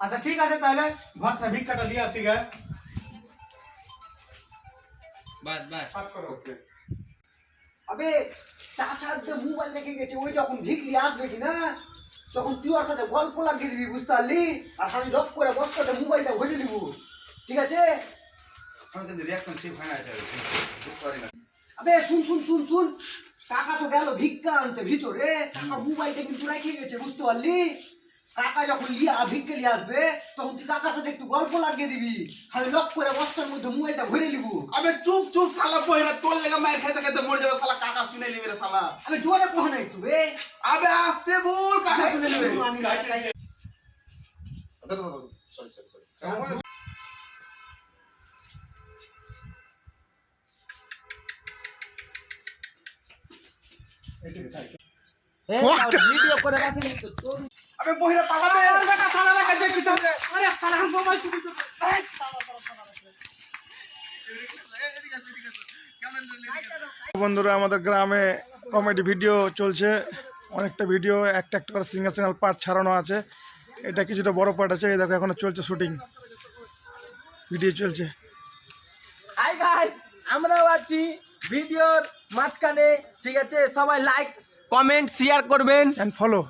আচ্ছা ঠিক আছে তাহলে ঘর থেকে ভিক্ষাটা নিয়ে আসি গে। বাস বাস পাঠ করো। আবে চাচা যে মোবাইল রেখে গেছে, ওই যখন ভিকলি আসবে কি না, তখন তুই ওর সাথে গল্প লাগিয়ে দিবি, বুঝতে পারলি? আর আমি রক করে বস্তাতে মোবাইলটা ভরে নিব, ঠিক আছে? আমি কিন্তু রিয়াকশন ঠিক হয় না, এটা বুঝতে পারি না। আবে শুন শুন শুন শুন, কাকা তো গেল ভিক্ষা আনতে ভিতরে, কাকা মোবাইলটা কিন্তু রেখে গেছে, বুঝতে পারলি? কাকা যখন ভিক্ষা নিয়ে আসবে, তখন তুই কাকার সাথে একটু গল্প লাগিয়ে দিবি, আমি লক করে বস্তার মধ্যে মোবাইলটা ভরে নিব। আবে চুপ চুপ শালা বহিরা, তোর লেগে মায়ের খাইতে খাইতে মরে যাবে শালা, কাকা শুনে নিবে রে শালা। আমি জোরে কহ না একটু বে। আবে আসতে বল, কাকা শুনে নিবে। আমি সরি সরি সরি। ভিডিও করে রাখি তো তোর। আবে বহিরা পালাবে, বেটা শালা রেখে যে কিছু হবে। আরে সারা মোবাইল চুরি করে বন্ধুরা, আমাদের গ্রামে কমেডি ভিডিও চলছে, অনেকটা ভিডিও একটা একটা করে সিঙ্গেল সিঙ্গেল পার্ট ছাড়ানো আছে। এটা কিছুটা বড় পার্ট আছে, এই দেখো এখনো চলছে শুটিং, ভিডিও চলছে। হাই গাইস, আমরাও আছি ভিডিওর মাঝখানে, ঠিক আছে? সবাই লাইক কমেন্ট শেয়ার করবেন। And follow.